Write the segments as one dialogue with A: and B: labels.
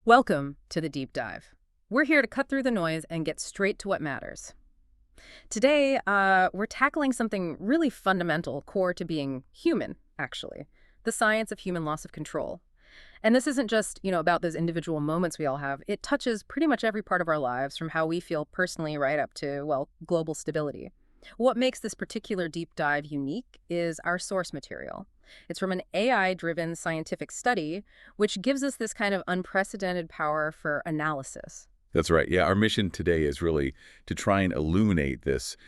A: Welcome to the Deep Dive. We're here to cut through the noise and get straight to what matters. Today, we're tackling something really fundamental, core to being human, actually. The science of human loss of control. And this isn't just, about those individual moments we all have. It touches pretty much every part of our lives, from how we feel personally right up to, global stability. What makes this particular deep dive unique is our source material. It's from an AI-driven scientific study, which gives us this kind of unprecedented power for analysis.
B: That's right. Yeah, our mission today is really to try and illuminate this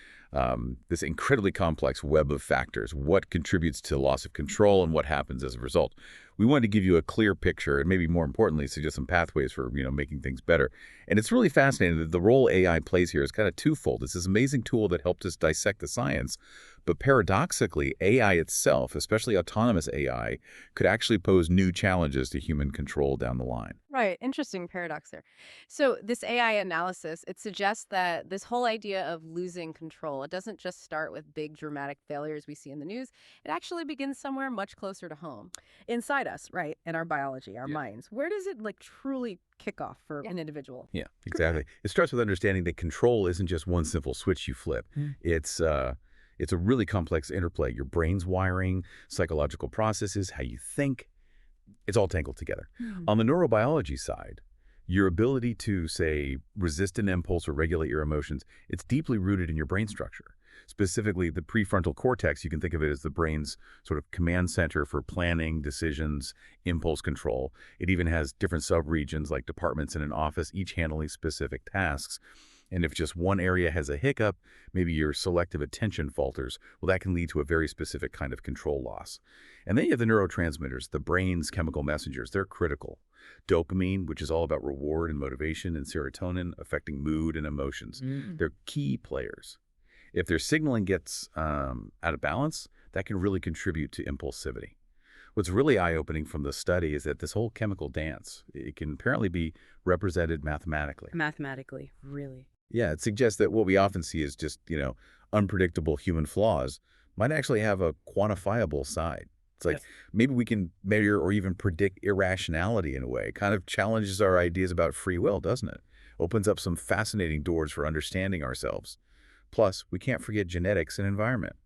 B: incredibly complex web of factors, what contributes to loss of control and what happens as a result. We wanted to give you a clear picture and maybe more importantly, suggest some pathways for, making things better. And it's really fascinating that the role AI plays here is kind of twofold. It's this amazing tool that helped us dissect the science, but paradoxically, AI itself, especially autonomous AI, could actually pose new challenges to human control down the line.
A: Right. Interesting paradox there. So this AI analysis, it suggests that this whole idea of losing control, it doesn't just start with big dramatic failures we see in the news. It actually begins somewhere much closer to home. Inside us, right? In our biology, our minds. Where does it truly kick off for an individual?
B: Yeah, exactly. It starts with understanding that control isn't just one simple switch you flip. It's a really complex interplay. Your brain's wiring, psychological processes, how you think, it's all tangled together. On the neurobiology side, your ability to, say, resist an impulse or regulate your emotions, it's deeply rooted in your brain structure. Specifically, the prefrontal cortex, you can think of it as the brain's sort of command center for planning, decisions, impulse control. It even has different subregions like departments in an office, each handling specific tasks. And if just one area has a hiccup, maybe your selective attention falters, well, that can lead to a very specific kind of control loss. And then you have the neurotransmitters, the brain's chemical messengers. They're critical. Dopamine, which is all about reward and motivation, and serotonin, affecting mood and emotions. They're key players. If their signaling gets out of balance, that can really contribute to impulsivity. What's really eye-opening from the study is that this whole chemical dance, it can apparently be represented mathematically.
A: Mathematically, really.
B: Yeah, it suggests that what we often see is just, unpredictable human flaws might actually have a quantifiable side. It's like maybe we can measure or even predict irrationality in a way. It kind of challenges our ideas about free will, doesn't it? Opens up some fascinating doors for understanding ourselves. Plus, we can't forget genetics and environment.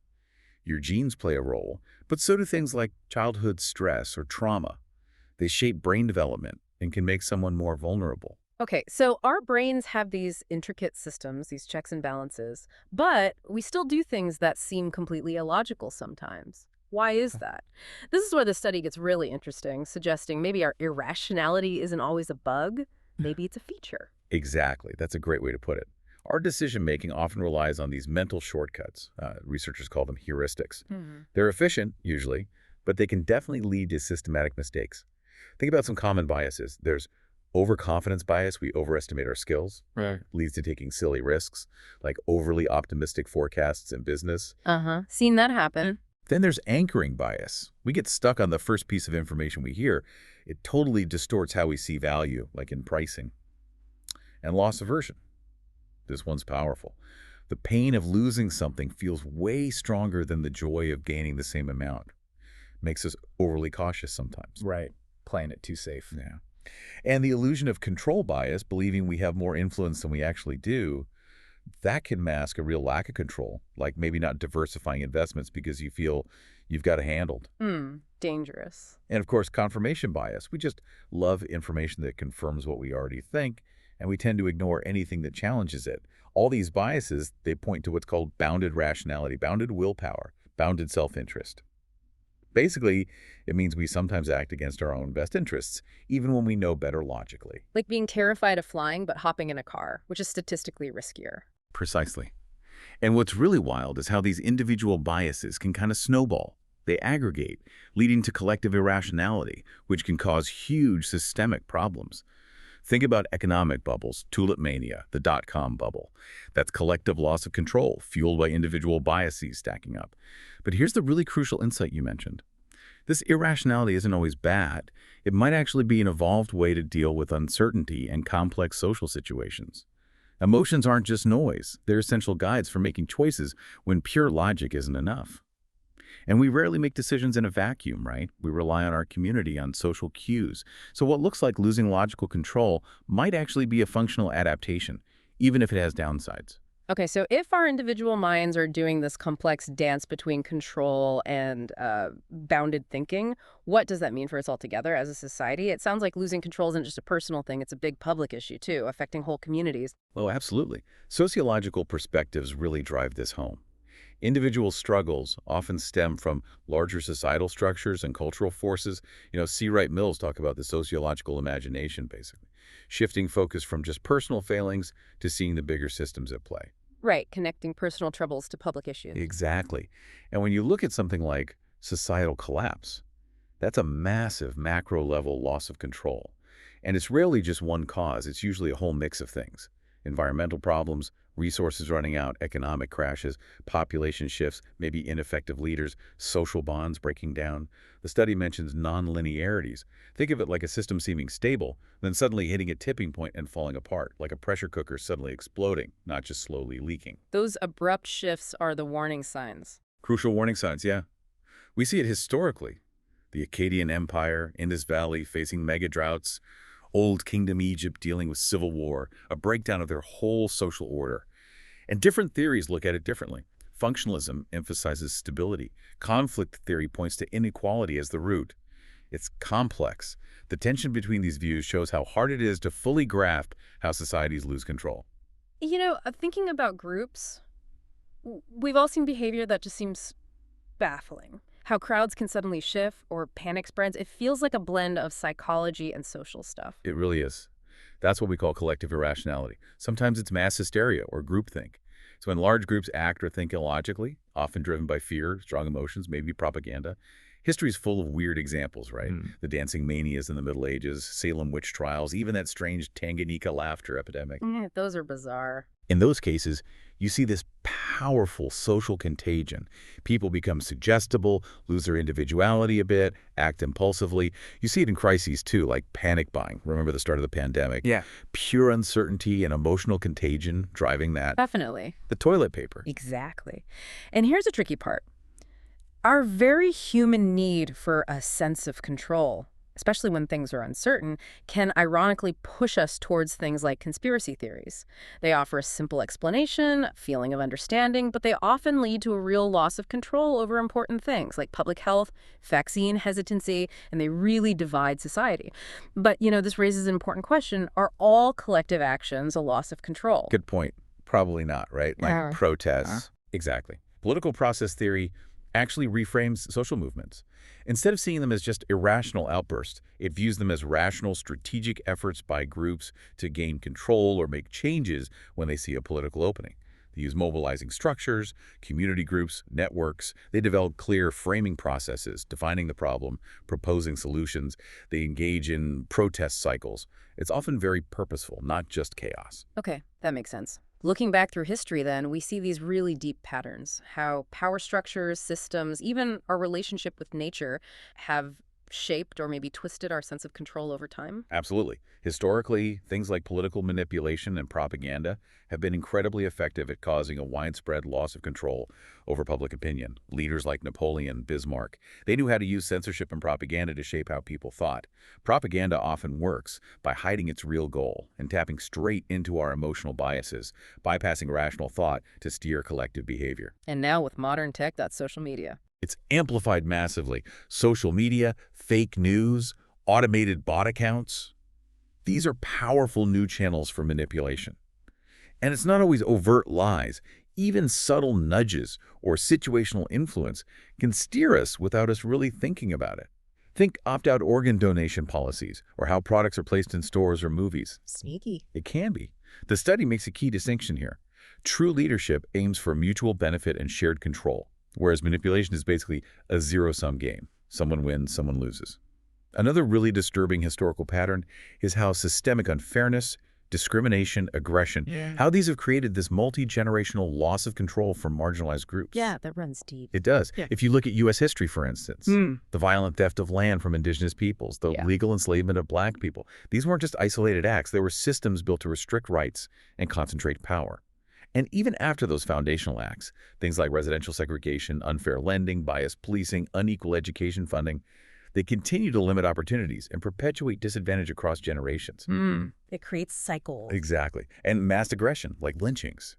B: Your genes play a role, but so do things like childhood stress or trauma. They shape brain development and can make someone more vulnerable.
A: Okay, so our brains have these intricate systems, these checks and balances, but we still do things that seem completely illogical sometimes. Why is that? This is where the study gets really interesting, suggesting maybe our irrationality isn't always a bug, maybe it's a feature.
B: Exactly. That's a great way to put it. Our decision-making often relies on these mental shortcuts. Researchers call them heuristics. They're efficient, usually, but they can definitely lead to systematic mistakes. Think about some common biases. There's overconfidence bias. We overestimate our skills.
C: Right.
B: Leads to taking silly risks, like overly optimistic forecasts in business.
A: Seen that happen.
B: Then there's anchoring bias. We get stuck on the first piece of information we hear. It totally distorts how we see value, like in pricing. And loss aversion. This one's powerful. The pain of losing something feels way stronger than the joy of gaining the same amount. Makes us overly cautious sometimes.
C: Right. Playing it too safe.
B: Yeah. And the illusion of control bias, believing we have more influence than we actually do, that can mask a real lack of control, like maybe not diversifying investments because you feel you've got it handled.
A: Dangerous.
B: And of course, confirmation bias. We just love information that confirms what we already think, and we tend to ignore anything that challenges it. All these biases, they point to what's called bounded rationality, bounded willpower, bounded self-interest. Basically, it means we sometimes act against our own best interests, even when we know better logically.
A: Like being terrified of flying but hopping in a car, which is statistically riskier.
B: Precisely. And what's really wild is how these individual biases can kind of snowball. They aggregate, leading to collective irrationality, which can cause huge systemic problems. Think about economic bubbles, tulip mania, the dot-com bubble. That's collective loss of control, fueled by individual biases stacking up. But here's the really crucial insight you mentioned. This irrationality isn't always bad. It might actually be an evolved way to deal with uncertainty and complex social situations. Emotions aren't just noise. They're essential guides for making choices when pure logic isn't enough. And we rarely make decisions in a vacuum, right? We rely on our community, on social cues. So what looks like losing logical control might actually be a functional adaptation, even if it has downsides.
A: Okay, so if our individual minds are doing this complex dance between control and bounded thinking, what does that mean for us all together as a society? It sounds like losing control isn't just a personal thing, it's a big public issue too, affecting whole communities.
B: Oh, absolutely. Sociological perspectives really drive this home. Individual struggles often stem from larger societal structures and cultural forces. C. Wright Mills talk about the sociological imagination, basically, shifting focus from just personal failings to seeing the bigger systems at play.
A: Right, connecting personal troubles to public issues.
B: Exactly. And when you look at something like societal collapse, that's a massive macro-level loss of control. And it's rarely just one cause. It's usually a whole mix of things. Environmental problems, resources running out, economic crashes, population shifts, maybe ineffective leaders, social bonds breaking down. The study mentions non-linearities. Think of it like a system seeming stable, then suddenly hitting a tipping point and falling apart, like a pressure cooker suddenly exploding, not just slowly leaking.
A: Those abrupt shifts are the warning signs.
B: Crucial warning signs, yeah. We see it historically. The Akkadian Empire, Indus Valley facing mega droughts, Old Kingdom Egypt dealing with civil war, a breakdown of their whole social order. And different theories look at it differently. Functionalism emphasizes stability. Conflict theory points to inequality as the root. It's complex. The tension between these views shows how hard it is to fully grasp how societies lose control.
A: Thinking about groups, we've all seen behavior that just seems baffling. How crowds can suddenly shift or panic spreads. It feels like a blend of psychology and social stuff.
B: It really is. That's what we call collective irrationality. Sometimes it's mass hysteria or groupthink. So when large groups act or think illogically, often driven by fear, strong emotions, maybe propaganda. History is full of weird examples, right? The dancing manias in the Middle Ages, Salem witch trials, even that strange Tanganyika laughter epidemic.
A: Those are bizarre.
B: In those cases, you see this powerful social contagion. People become suggestible, lose their individuality a bit, act impulsively. You see it in crises too, like panic buying. Remember the start of the pandemic?
C: Yeah.
B: Pure uncertainty and emotional contagion driving that.
A: Definitely.
B: The toilet paper.
A: Exactly. And here's the tricky part. Our very human need for a sense of control, especially when things are uncertain, can ironically push us towards things like conspiracy theories. They offer a simple explanation, a feeling of understanding, but they often lead to a real loss of control over important things like public health, vaccine hesitancy, and they really divide society. But, this raises an important question. Are all collective actions a loss of control?
B: Good point. Probably not, right? Like protests. Exactly. Political process theory actually reframes social movements. Instead of seeing them as just irrational outbursts, it views them as rational, strategic efforts by groups to gain control or make changes when they see a political opening. They use mobilizing structures, community groups, networks. They develop clear framing processes, defining the problem, proposing solutions. They engage in protest cycles. It's often very purposeful, not just chaos.
A: Okay, that makes sense. Looking back through history, then, we see these really deep patterns, how power structures, systems, even our relationship with nature have shaped or maybe twisted our sense of control over time.
B: Absolutely. Historically, things like political manipulation and propaganda have been incredibly effective at causing a widespread loss of control over public opinion. Leaders like Napoleon, Bismarck, they knew how to use censorship and propaganda to shape how people thought. Propaganda often works by hiding its real goal and tapping straight into our emotional biases, bypassing rational thought to steer collective behavior.
A: And now with modern tech, that's social media.
B: It's amplified massively. Social media, fake news, automated bot accounts. These are powerful new channels for manipulation. And it's not always overt lies. Even subtle nudges or situational influence can steer us without us really thinking about it. Think opt-out organ donation policies or how products are placed in stores or movies.
A: Sneaky.
B: It can be. The study makes a key distinction here. True leadership aims for mutual benefit and shared control, whereas manipulation is basically a zero-sum game. Someone wins, someone loses. Another really disturbing historical pattern is how systemic unfairness, discrimination, aggression, how these have created this multi-generational loss of control from marginalized groups.
A: Yeah, that runs deep.
B: It does. If you look at U.S. history, for instance, the violent theft of land from indigenous peoples, the legal enslavement of black people, these weren't just isolated acts. They were systems built to restrict rights and concentrate power. And even after those foundational acts, things like residential segregation, unfair lending, biased policing, unequal education funding, they continue to limit opportunities and perpetuate disadvantage across generations.
A: It creates cycles.
B: Exactly. And mass aggression, like lynchings.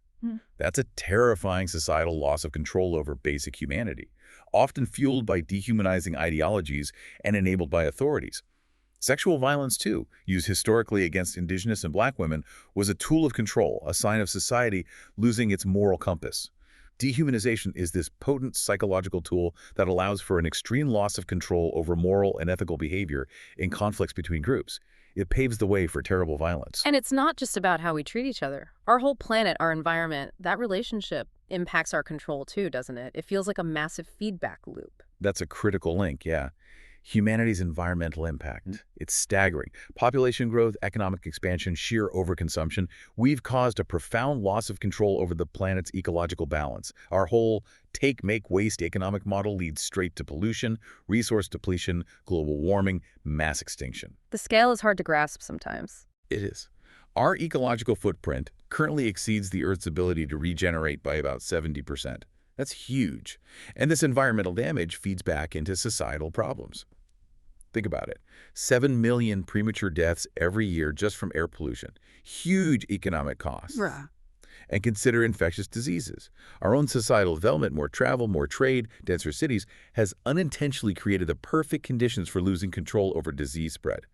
B: That's a terrifying societal loss of control over basic humanity, often fueled by dehumanizing ideologies and enabled by authorities. Sexual violence, too, used historically against Indigenous and Black women, was a tool of control, a sign of society losing its moral compass. Dehumanization is this potent psychological tool that allows for an extreme loss of control over moral and ethical behavior in conflicts between groups. It paves the way for terrible violence.
A: And it's not just about how we treat each other. Our whole planet, our environment, that relationship impacts our control too, doesn't it? It feels like a massive feedback loop.
B: That's a critical link, yeah. Humanity's environmental impact. It's staggering. Population growth, economic expansion, sheer overconsumption. We've caused a profound loss of control over the planet's ecological balance. Our whole take, make, waste economic model leads straight to pollution, resource depletion, global warming, mass extinction.
A: The scale is hard to grasp sometimes.
B: It is. Our ecological footprint currently exceeds the Earth's ability to regenerate by about 70%. That's huge. And this environmental damage feeds back into societal problems. Think about it. 7 million premature deaths every year just from air pollution. Huge economic costs. And consider infectious diseases. Our own societal development, more travel, more trade, denser cities, has unintentionally created the perfect conditions for losing control over disease spread.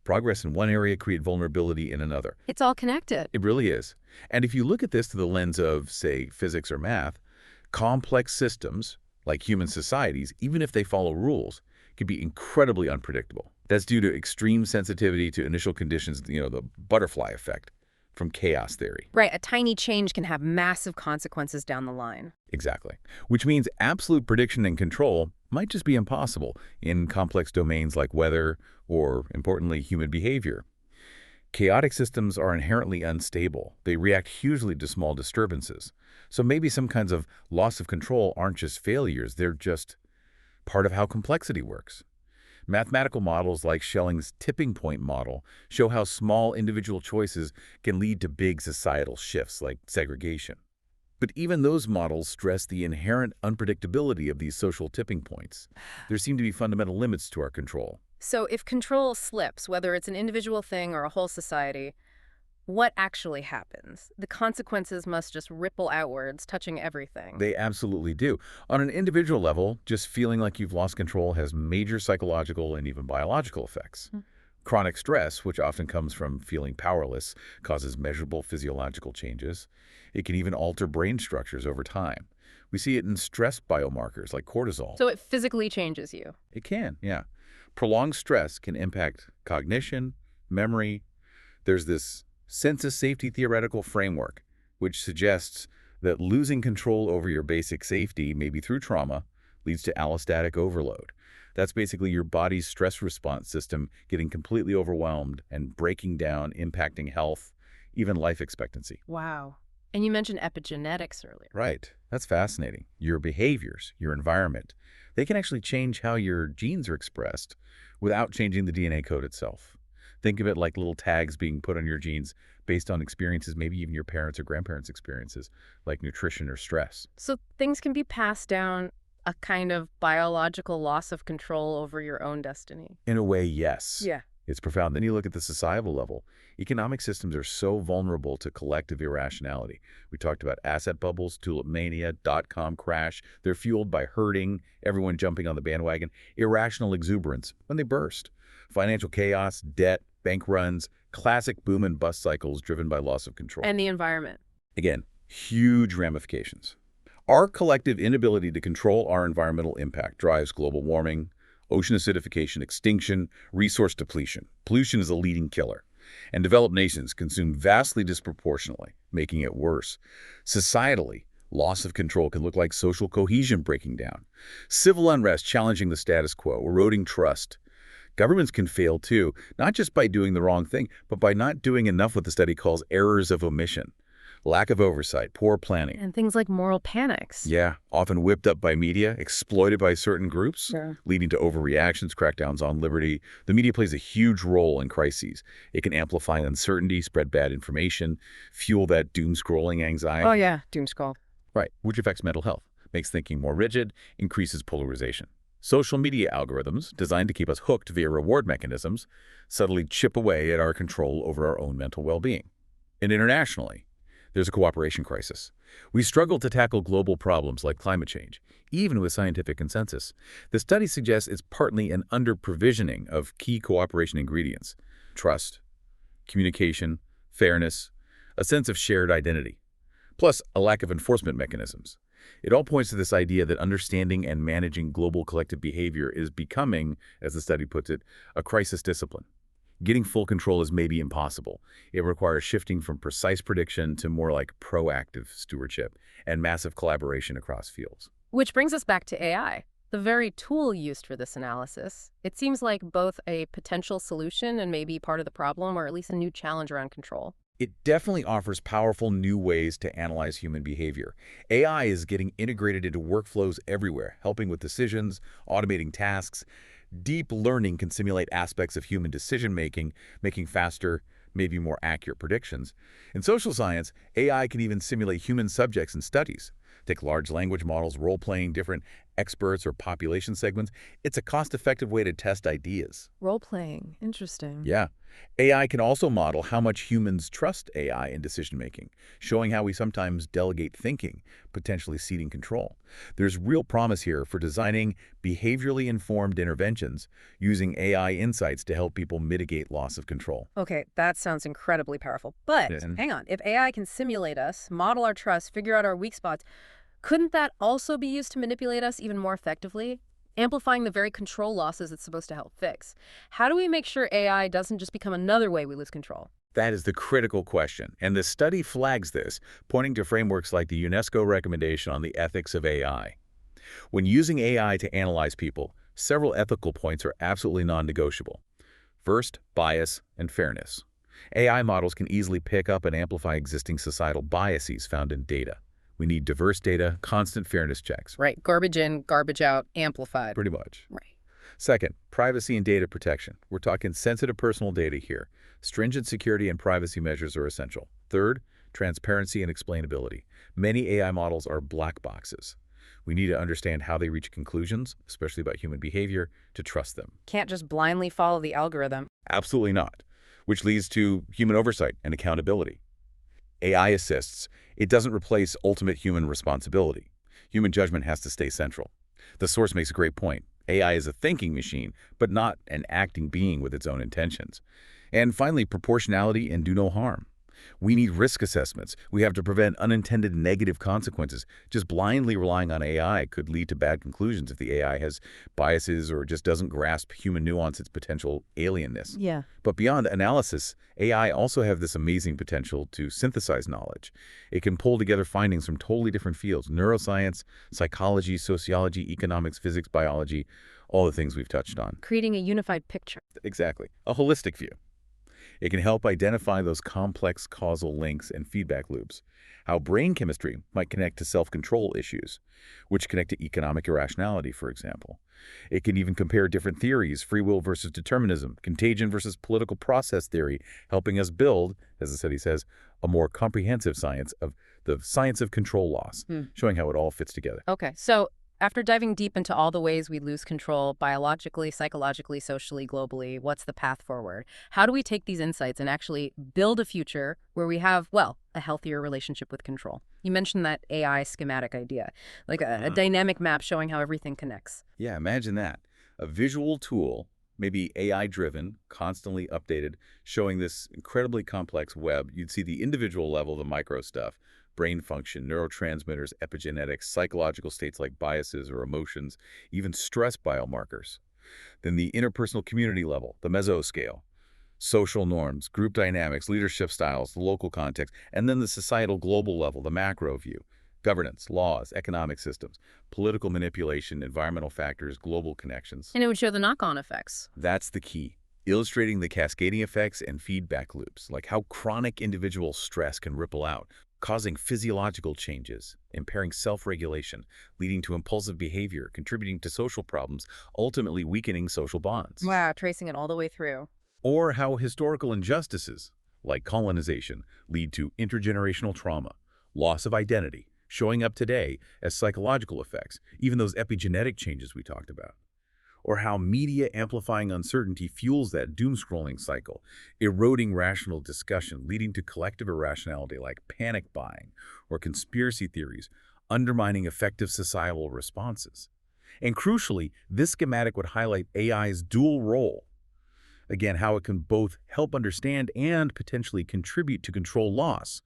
B: Progress in one area creates vulnerability in another.
A: It's all connected.
B: It really is. And if you look at this through the lens of, say, physics or math, complex systems, like human societies, even if they follow rules, can be incredibly unpredictable. That's due to extreme sensitivity to initial conditions, the butterfly effect from chaos theory.
A: Right, a tiny change can have massive consequences down the line.
B: Exactly. Which means absolute prediction and control might just be impossible in complex domains like weather or, importantly, human behavior. Chaotic systems are inherently unstable. They react hugely to small disturbances. So maybe some kinds of loss of control aren't just failures, they're just part of how complexity works. Mathematical models like Schelling's tipping point model show how small individual choices can lead to big societal shifts like segregation. But even those models stress the inherent unpredictability of these social tipping points. There seem to be fundamental limits to our control.
A: So if control slips, whether it's an individual thing or a whole society, what actually happens? The consequences must just ripple outwards, touching everything.
B: They absolutely do. On an individual level, just feeling like you've lost control has major psychological and even biological effects. Chronic stress, which often comes from feeling powerless, causes measurable physiological changes. It can even alter brain structures over time. We see it in stress biomarkers like cortisol.
A: So it physically changes you?
B: It can, yeah. Prolonged stress can impact cognition, memory. There's this sense of safety theoretical framework, which suggests that losing control over your basic safety, maybe through trauma, leads to allostatic overload. That's basically your body's stress response system getting completely overwhelmed and breaking down, impacting health, even life expectancy.
A: Wow. And you mentioned epigenetics earlier.
B: Right. That's fascinating. Your behaviors, your environment, they can actually change how your genes are expressed without changing the DNA code itself. Think of it like little tags being put on your genes based on experiences, maybe even your parents' or grandparents' experiences, like nutrition or stress.
A: So things can be passed down, a kind of biological loss of control over your own destiny.
B: In a way, yes.
A: Yeah.
B: It's profound. Then you look at the societal level. Economic systems are so vulnerable to collective irrationality. We talked about asset bubbles, tulip mania, dot-com crash. They're fueled by herding, everyone jumping on the bandwagon, irrational exuberance when they burst. Financial chaos, debt, bank runs, classic boom and bust cycles driven by loss of control.
A: And the environment.
B: Again, huge ramifications. Our collective inability to control our environmental impact drives global warming, ocean acidification, extinction, resource depletion. Pollution is a leading killer. And developed nations consume vastly disproportionately, making it worse. Societally, loss of control can look like social cohesion breaking down. Civil unrest challenging the status quo, eroding trust. Governments can fail too, not just by doing the wrong thing, but by not doing enough what the study calls errors of omission. Lack of oversight, poor planning.
A: And things like moral panics.
B: Yeah, often whipped up by media, exploited by certain groups,
A: Yeah.
B: leading to overreactions, crackdowns on liberty. The media plays a huge role in crises. It can amplify uncertainty, spread bad information, fuel that doom-scrolling anxiety.
A: Oh, yeah, doom scroll.
B: Right, which affects mental health, makes thinking more rigid, increases polarization. Social media algorithms, designed to keep us hooked via reward mechanisms, subtly chip away at our control over our own mental well-being. And internationally, there's a cooperation crisis. We struggle to tackle global problems like climate change, even with scientific consensus. The study suggests it's partly an under-provisioning of key cooperation ingredients: trust, communication, fairness, a sense of shared identity, plus a lack of enforcement mechanisms. It all points to this idea that understanding and managing global collective behavior is becoming, as the study puts it, a crisis discipline. Getting full control is maybe impossible. It requires shifting from precise prediction to more like proactive stewardship and massive collaboration across fields.
A: Which brings us back to AI, the very tool used for this analysis. It seems like both a potential solution and maybe part of the problem, or at least a new challenge around control.
B: It definitely offers powerful new ways to analyze human behavior. AI is getting integrated into workflows everywhere, helping with decisions, automating tasks. Deep learning can simulate aspects of human decision-making, making faster, maybe more accurate predictions. In social science, AI can even simulate human subjects in studies. Take large language models, role-playing different experts or population segments. It's a cost-effective way to test ideas.
A: Role-playing. Interesting.
B: Yeah. AI can also model how much humans trust AI in decision-making, showing how we sometimes delegate thinking, potentially ceding control. There's real promise here for designing behaviorally informed interventions using AI insights to help people mitigate loss of control.
A: Okay, that sounds incredibly powerful. But hang on, if AI can simulate us, model our trust, figure out our weak spots, couldn't that also be used to manipulate us even more effectively? Amplifying the very control losses it's supposed to help fix. How do we make sure AI doesn't just become another way we lose control?
B: That is the critical question, and the study flags this, pointing to frameworks like the UNESCO recommendation on the ethics of AI. When using AI to analyze people, several ethical points are absolutely non-negotiable. First, bias and fairness. AI models can easily pick up and amplify existing societal biases found in data. We need diverse data, constant fairness checks.
A: Right, garbage in, garbage out, amplified.
B: Pretty much.
A: Right.
B: Second, privacy and data protection. We're talking sensitive personal data here. Stringent security and privacy measures are essential. Third, transparency and explainability. Many AI models are black boxes. We need to understand how they reach conclusions, especially about human behavior, to trust them.
A: Can't just blindly follow the algorithm.
B: Absolutely not, which leads to human oversight and accountability. AI assists. It doesn't replace ultimate human responsibility. Human judgment has to stay central. The source makes a great point. AI is a thinking machine, but not an acting being with its own intentions. And finally, proportionality and do no harm. We need risk assessments. We have to prevent unintended negative consequences. Just blindly relying on AI could lead to bad conclusions if the AI has biases or just doesn't grasp human nuance, its potential alienness.
A: Yeah.
B: But beyond analysis, AI also have this amazing potential to synthesize knowledge. It can pull together findings from totally different fields: neuroscience, psychology, sociology, economics, physics, biology, all the things we've touched on.
A: Creating a unified picture.
B: Exactly. A holistic view. It can help identify those complex causal links and feedback loops, how brain chemistry might connect to self-control issues, which connect to economic irrationality, for example. It can even compare different theories: free will versus determinism, contagion versus political process theory, helping us build, as the study says, a more comprehensive science of the science of control loss, showing how it all fits together.
A: Okay, so after diving deep into all the ways we lose control biologically, psychologically, socially, globally, what's the path forward? How do we take these insights and actually build a future where we have, well, a healthier relationship with control? You mentioned that AI schematic idea, like a dynamic map showing how everything connects.
B: Yeah, imagine that. A visual tool, maybe AI-driven, constantly updated, showing this incredibly complex web. You'd see the individual level, the micro stuff: brain function, neurotransmitters, epigenetics, psychological states like biases or emotions, even stress biomarkers. Then the interpersonal community level, the mesoscale: social norms, group dynamics, leadership styles, the local context, and then the societal global level, the macro view: governance, laws, economic systems, political manipulation, environmental factors, global connections.
A: And it would show the knock-on effects.
B: That's the key. Illustrating the cascading effects and feedback loops, like how chronic individual stress can ripple out, causing physiological changes, impairing self-regulation, leading to impulsive behavior, contributing to social problems, ultimately weakening social bonds.
A: Wow, tracing it all the way through.
B: Or how historical injustices, like colonization, lead to intergenerational trauma, loss of identity, showing up today as psychological effects, even those epigenetic changes we talked about. Or how media amplifying uncertainty fuels that doom-scrolling cycle, eroding rational discussion, leading to collective irrationality like panic buying or conspiracy theories, undermining effective societal responses. And crucially, this schematic would highlight AI's dual role. Again, how it can both help understand and potentially contribute to control loss,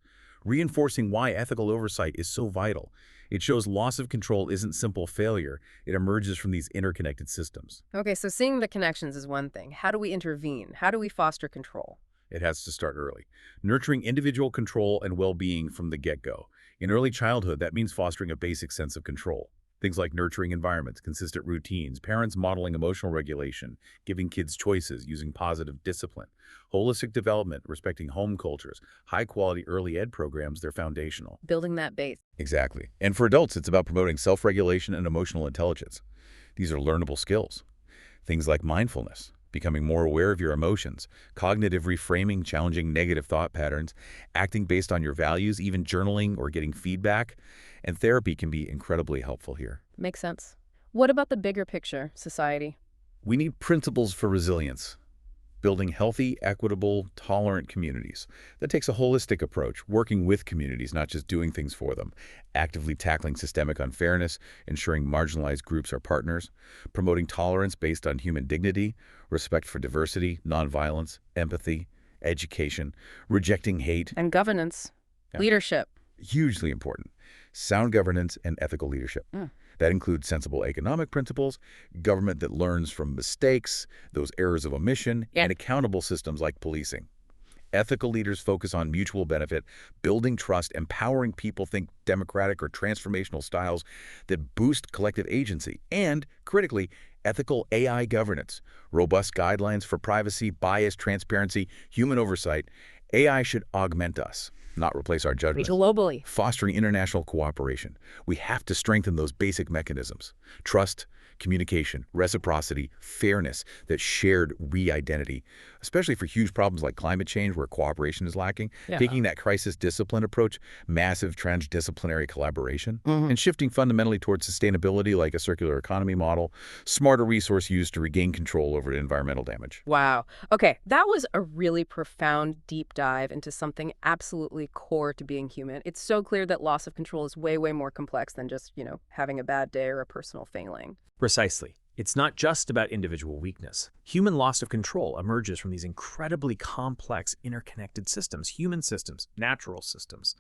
B: reinforcing why ethical oversight is so vital. It shows loss of control isn't simple failure. It emerges from these interconnected systems.
A: Okay, so seeing the connections is one thing. How do we intervene? How do we foster control?
B: It has to start early, nurturing individual control and well-being from the get-go. In early childhood, that means fostering a basic sense of control. Things like nurturing environments, consistent routines, parents modeling emotional regulation, giving kids choices, using positive discipline. Holistic development, respecting home cultures, high-quality early ed programs, they're foundational.
A: Building that base.
B: Exactly. And for adults, it's about promoting self-regulation and emotional intelligence. These are learnable skills. Things like mindfulness, becoming more aware of your emotions, cognitive reframing, challenging negative thought patterns, acting based on your values, even journaling or getting feedback. And therapy can be incredibly helpful here.
A: Makes sense. What about the bigger picture, society?
B: We need principles for resilience, building healthy, equitable, tolerant communities. That takes a holistic approach, working with communities, not just doing things for them, actively tackling systemic unfairness, ensuring marginalized groups are partners, promoting tolerance based on human dignity, respect for diversity, nonviolence, empathy, education, rejecting hate.
A: And governance.
B: Yeah.
A: Leadership.
B: Hugely important. Sound governance and ethical leadership. That includes sensible economic principles, government that learns from mistakes, those errors of omission, and accountable systems like policing. Ethical leaders focus on mutual benefit, building trust, empowering people, think democratic or transformational styles that boost collective agency, and, critically, ethical AI governance, robust guidelines for privacy, bias, transparency, human oversight. AI should augment us, not replace our judgment.
A: Globally.
B: Fostering international cooperation. We have to strengthen those basic mechanisms. Trust, communication, reciprocity, fairness, that shared we-identity, especially for huge problems like climate change where cooperation is lacking. Taking that crisis discipline approach, massive transdisciplinary collaboration, and shifting fundamentally towards sustainability like a circular economy model, smarter resource use to regain control over environmental damage.
A: Wow. Okay, that was a really profound deep dive into something absolutely core to being human. It's so clear that loss of control is way, way more complex than just, having a bad day or a personal failing.
D: Precisely. It's not just about individual weakness. Human loss of control emerges from these incredibly complex interconnected systems, human systems, natural systems.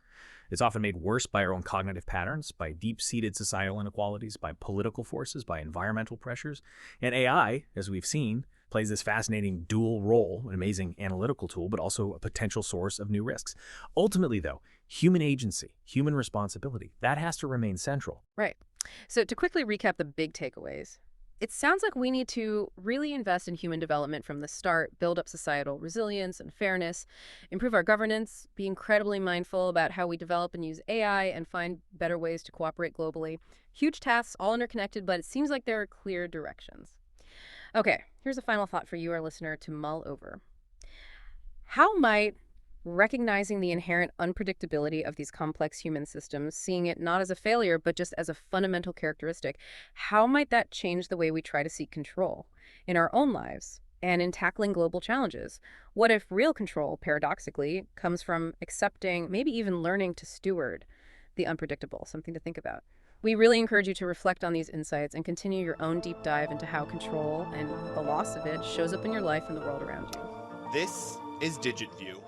D: It's often made worse by our own cognitive patterns, by deep-seated societal inequalities, by political forces, by environmental pressures. And AI, as we've seen, plays this fascinating dual role, an amazing analytical tool, but also a potential source of new risks. Ultimately, though, human agency, human responsibility, that has to remain central.
A: Right. So to quickly recap the big takeaways, it sounds like we need to really invest in human development from the start, build up societal resilience and fairness, improve our governance, be incredibly mindful about how we develop and use AI, and find better ways to cooperate globally. Huge tasks, all interconnected, but it seems like there are clear directions. Okay, here's a final thought for you, our listener, to mull over. How might recognizing the inherent unpredictability of these complex human systems, seeing it not as a failure, but just as a fundamental characteristic, how might that change the way we try to seek control in our own lives and in tackling global challenges? What if real control, paradoxically, comes from accepting, maybe even learning to steward the unpredictable? Something to think about. We really encourage you to reflect on these insights and continue your own deep dive into how control and the loss of it shows up in your life and the world around you.
E: This is DigitView.